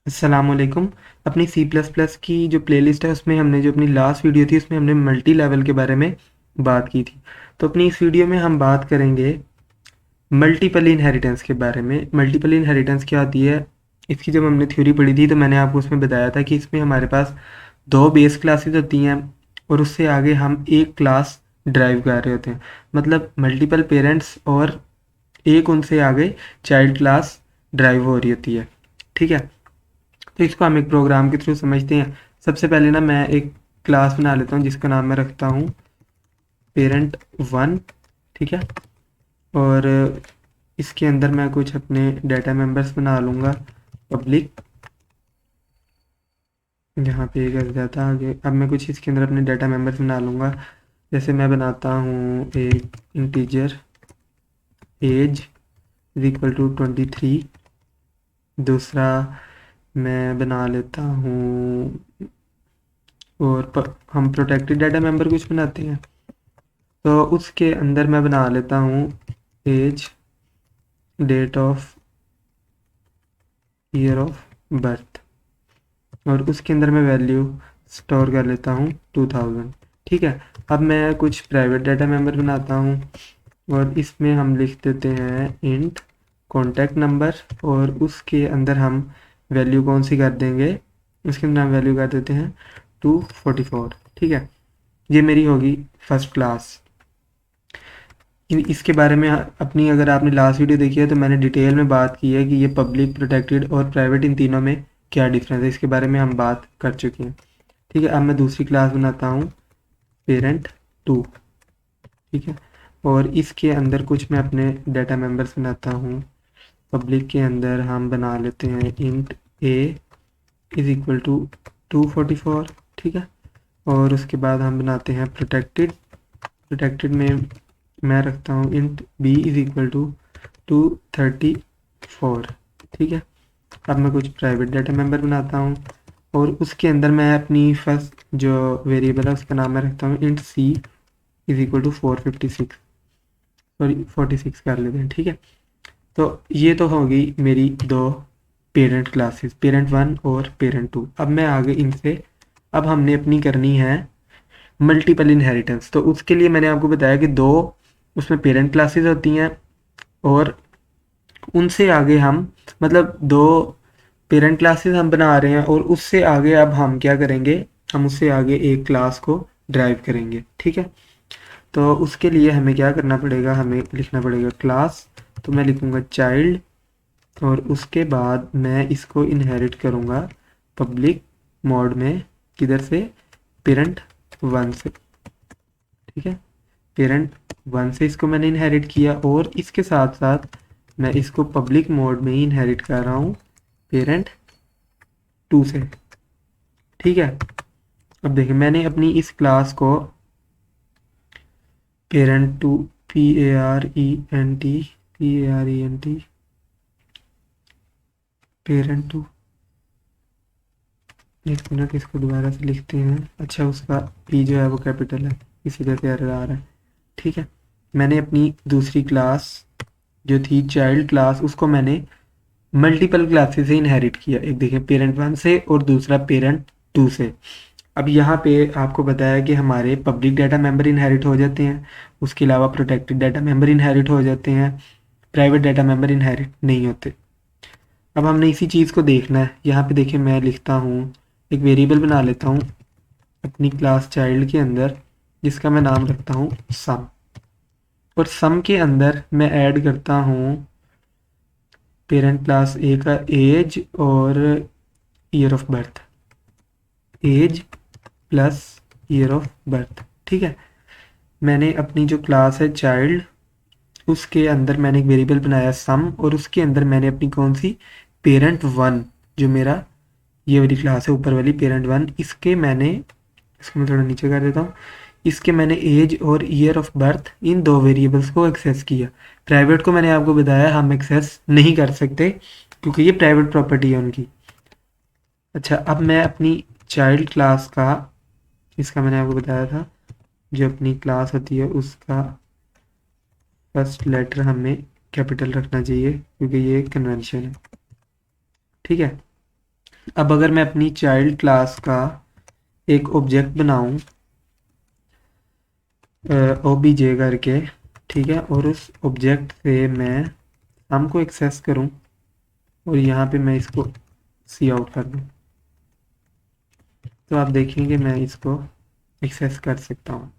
अस्सलामुअलैकुम। अपनी C plus plus की जो प्लेलिस्ट है उसमें हमने जो अपनी लास्ट वीडियो थी उसमें हमने मल्टी लेवल के बारे में बात की थी। तो अपनी इस वीडियो में हम बात करेंगे मल्टीपल इनहेरिटेंस के बारे में। मल्टीपल इनहेरिटेंस क्या होती है, इसकी जब हमने थ्योरी पढ़ी थी तो मैंने आपको उसमें बताया था कि इसमें हमारे पास दो बेस क्लासेस होती हैं और उससे आगे हम एक क्लास ड्राइव कर रहे होते हैं। मतलब मल्टीपल पेरेंट्स और एक उनसे आगे चाइल्ड क्लास ड्राइव हो रही होती है। ठीक है, तो इसको हम एक प्रोग्राम के थ्रू समझते हैं। सबसे पहले ना मैं एक क्लास बना लेता हूँ जिसका नाम मैं रखता हूँ पेरेंट वन। ठीक है, और इसके अंदर मैं कुछ अपने डाटा मेंबर्स बना लूँगा पब्लिक। यहाँ पे एक कर जाता आगे। अब मैं कुछ इसके अंदर अपने डाटा मेंबर्स बना लूँगा। जैसे मैं बनाता हूँ एक integer age is equal to 23। दूसरा मैं बना लेता हूँ, और हम प्रोटेक्टेड डाटा मेंबर कुछ बनाते हैं तो उसके अंदर मैं बना लेता हूँ age, date of, year of birth, और उसके अंदर मैं वैल्यू स्टोर कर लेता हूँ 2000। ठीक है, अब मैं कुछ प्राइवेट डाटा मेंबर बनाता हूँ और इसमें हम लिख देते हैं इंट कॉन्टैक्ट नंबर, और उसके अंदर हम वैल्यू कौन सी कर देंगे, उसके अंदर हम वैल्यू कर देते हैं 244। ठीक है, ये मेरी होगी फर्स्ट क्लास। इसके बारे में अपनी अगर आपने लास्ट वीडियो देखी है तो मैंने डिटेल में बात की है कि ये पब्लिक, प्रोटेक्टेड और प्राइवेट इन तीनों में क्या डिफरेंस है, इसके बारे में हम बात कर चुके हैं। ठीक है, अब मैं दूसरी क्लास बनाता हूँ पेरेंट टू। ठीक है, और इसके अंदर कुछ मैं अपने डाटा मेंबर्स बनाता हूँ। पब्लिक के अंदर हम बना लेते हैं int a is equal to 244। ठीक है, और उसके बाद हम बनाते हैं प्रोटेक्टेड। प्रोटेक्टेड में मैं रखता हूँ int b is equal to 234। ठीक है, अब मैं कुछ प्राइवेट डाटा मेंबर बनाता हूँ और उसके अंदर मैं अपनी फर्स्ट जो वेरिएबल है उसका नाम मैं रखता हूँ int c is equal to 456, sorry 46 कर लेते हैं। ठीक है, तो ये तो होगी मेरी दो पेरेंट क्लासेस, पेरेंट वन और पेरेंट टू। अब मैं आगे इनसे, अब हमने अपनी करनी है मल्टीपल इनहेरिटेंस। तो उसके लिए मैंने आपको बताया कि दो उसमें पेरेंट क्लासेस होती हैं और उनसे आगे हम, मतलब दो पेरेंट क्लासेस हम बना रहे हैं और उससे आगे अब हम क्या करेंगे, हम उससे आगे एक क्लास को ड्राइव करेंगे। ठीक है, तो उसके लिए हमें क्या करना पड़ेगा, हमें लिखना पड़ेगा क्लास। तो मैं लिखूँगा चाइल्ड और उसके बाद मैं इसको इनहेरिट करूँगा पब्लिक मोड में, किधर से, पेरेंट वन से। ठीक है, पेरेंट वन से इसको मैंने इनहेरिट किया और इसके साथ साथ मैं इसको पब्लिक मोड में ही इनहेरिट कर रहा हूँ पेरेंट टू से। ठीक है, अब देखिए मैंने अपनी इस क्लास को parent two, P-A-R-E-N-T, parent two, एक मिनट इसको दोबारा से लिखते हैं। अच्छा, उसका पी जो है वो कैपिटल है, इसी तरह से एरर आ रहा है। ठीक है, मैंने अपनी दूसरी क्लास जो थी चाइल्ड क्लास उसको मैंने मल्टीपल क्लासेस से इनहेरिट किया। एक देखिए पेरेंट वन से और दूसरा पेरेंट टू से। अब यहाँ पे आपको बताया कि हमारे पब्लिक डाटा मेंबर इनहेरिट हो जाते हैं, उसके अलावा प्रोटेक्टेड डाटा मेंबर इनहेरिट हो जाते हैं, प्राइवेट डाटा मेंबर इनहेरिट नहीं होते। अब हमने इसी चीज़ को देखना है। यहाँ पे देखिए मैं लिखता हूँ, एक वेरिएबल बना लेता हूँ अपनी क्लास चाइल्ड के अंदर जिसका मैं नाम रखता हूँ सम, और सम के अंदर मैं ऐड करता हूँ पेरेंट क्लास ए का एज और year of birth, age plus year of birth. ठीक है, मैंने अपनी जो क्लास है चाइल्ड उसके अंदर मैंने एक वेरिएबल बनाया सम, और उसके अंदर मैंने अपनी कौन सी, पेरेंट वन, जो मेरा ये वाली क्लास है ऊपर वाली पेरेंट वन, इसके मैंने, इसको मैं थोड़ा नीचे कर देता हूँ, इसके मैंने एज और ईयर ऑफ बर्थ इन दो वेरिएबल्स को एक्सेस किया। प्राइवेट को मैंने आपको बताया हम एक्सेस नहीं कर सकते क्योंकि ये प्राइवेट प्रॉपर्टी है उनकी। अच्छा, अब मैं अपनी चाइल्ड क्लास का, इसका मैंने आपको बताया था जो अपनी क्लास होती है उसका फर्स्ट लेटर हमें कैपिटल रखना चाहिए क्योंकि ये कन्वेंशन है। ठीक है, अब अगर मैं अपनी चाइल्ड क्लास का एक ऑब्जेक्ट बनाऊं ओबीजे करके, ठीक है, और उस ऑब्जेक्ट से मैं सम को एक्सेस करूं और यहाँ पे मैं इसको सी आउट कर दूं, तो आप देखेंगे मैं इसको एक्सेस कर सकता हूँ।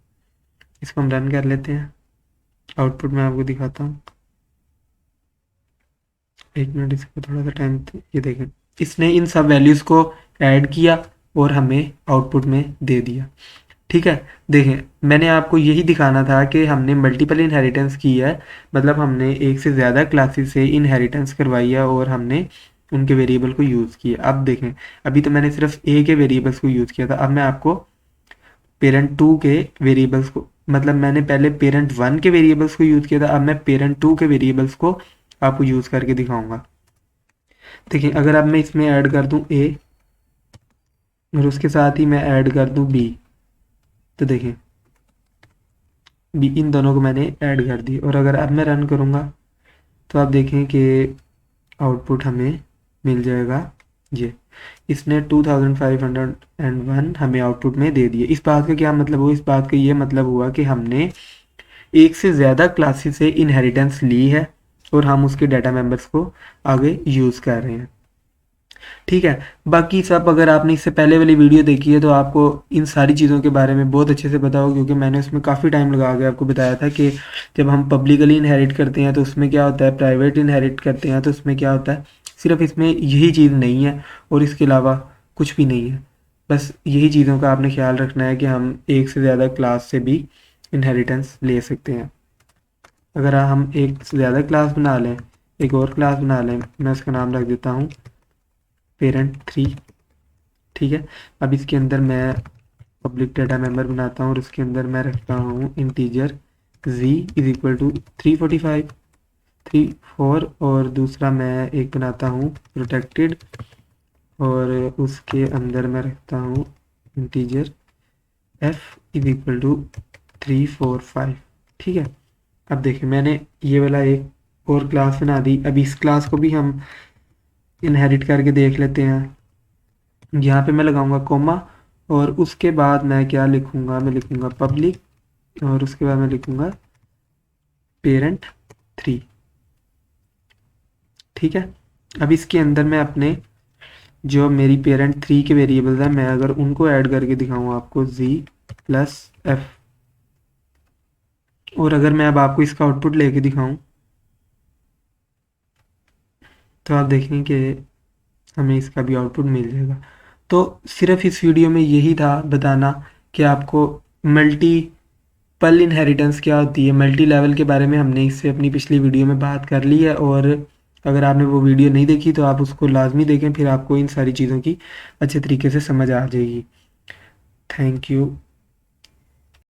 इसको हम रन कर लेते हैं, आउटपुट मैं आपको दिखाता हूँ। एक मिनट, इसको थोड़ा सा टाइम। ये देखें, इसने इन सब वैल्यूज़ को ऐड किया और हमें आउटपुट में दे दिया। ठीक है, देखें मैंने आपको यही दिखाना था कि हमने मल्टीपल इनहेरिटेंस की है, मतलब हमने एक से ज़्यादा क्लासेस से इनहेरिटेंस करवाई है और हमने उनके वेरिएबल को यूज़ किया। अब देखें, अभी तो मैंने सिर्फ ए के वेरिएबल्स को यूज़ किया था, अब मैं आपको पेरेंट टू के वेरिएबल्स को, मतलब मैंने पहले पेरेंट वन के वेरिएबल्स को यूज़ किया था, अब मैं पेरेंट टू के वेरिएबल्स को आपको यूज़ करके दिखाऊंगा। देखिए, अगर अब मैं इसमें ऐड कर दूं ए और उसके साथ ही मैं ऐड कर दूं बी, तो देखें बी, इन दोनों को मैंने ऐड कर दी, और अगर अब मैं रन करूँगा तो आप देखें कि आउटपुट हमें मिल जाएगा ये। इसने 2501 हमें आउटपुट में दे दिए। इस बात का क्या मतलब हुआ? इस बात का ये मतलब हुआ कि हमने एक से ज़्यादा क्लासेस से इनहेरिटेंस ली है और हम उसके डाटा मेंबर्स को आगे यूज़ कर रहे हैं। ठीक है, बाकी सब अगर आपने इससे पहले वाली वीडियो देखी है तो आपको इन सारी चीज़ों के बारे में बहुत अच्छे से पता होगा, क्योंकि मैंने उसमें काफ़ी टाइम लगा के आपको बताया था कि जब हम पब्लिकली इनहेरिट करते हैं तो उसमें क्या होता है, प्राइवेट इनहेरिट करते हैं तो उसमें क्या होता है। सिर्फ इसमें यही चीज़ नहीं है और इसके अलावा कुछ भी नहीं है। बस यही चीज़ों का आपने ख्याल रखना है कि हम एक से ज़्यादा क्लास से भी इनहेरिटेंस ले सकते हैं। अगर हम एक से ज़्यादा क्लास बना लें, एक और क्लास बना लें, मैं उसका नाम रख देता हूँ पेरेंट 3। ठीक है, अब इसके अंदर मैं पब्लिक डाटा मेंबर बनाता हूँ और उसके अंदर मैं रखता हूँ integer z is equal to 345 34, और दूसरा मैं एक बनाता हूँ प्रोटेक्टेड और उसके अंदर मैं रखता हूँ integer f is equal to 345। ठीक है, अब देखिए मैंने ये वाला एक और क्लास बना दी। अब इस क्लास को भी हम इनहेरिट करके देख लेते हैं। यहाँ पे मैं लगाऊंगा कोमा और उसके बाद मैं क्या लिखूंगा, मैं लिखूंगा पब्लिक और उसके बाद मैं लिखूंगा पेरेंट 3। ठीक है, अब इसके अंदर मैं अपने जो मेरी पेरेंट 3 के वेरिएबल्स हैं, मैं अगर उनको ऐड करके दिखाऊँ आपको z प्लस f, और अगर मैं अब आपको इसका आउटपुट लेके दिखाऊं तो आप देखें कि हमें इसका भी आउटपुट मिल जाएगा। तो सिर्फ इस वीडियो में यही था बताना कि आपको मल्टीपल इनहेरिटेंस क्या होती है, मल्टी लेवल के बारे में हमने इससे अपनी पिछली वीडियो में बात कर ली है, और अगर आपने वो वीडियो नहीं देखी तो आप उसको लाजमी देखें, फिर आपको इन सारी चीज़ों की अच्छे तरीके से समझ आ जाएगी। Thank you.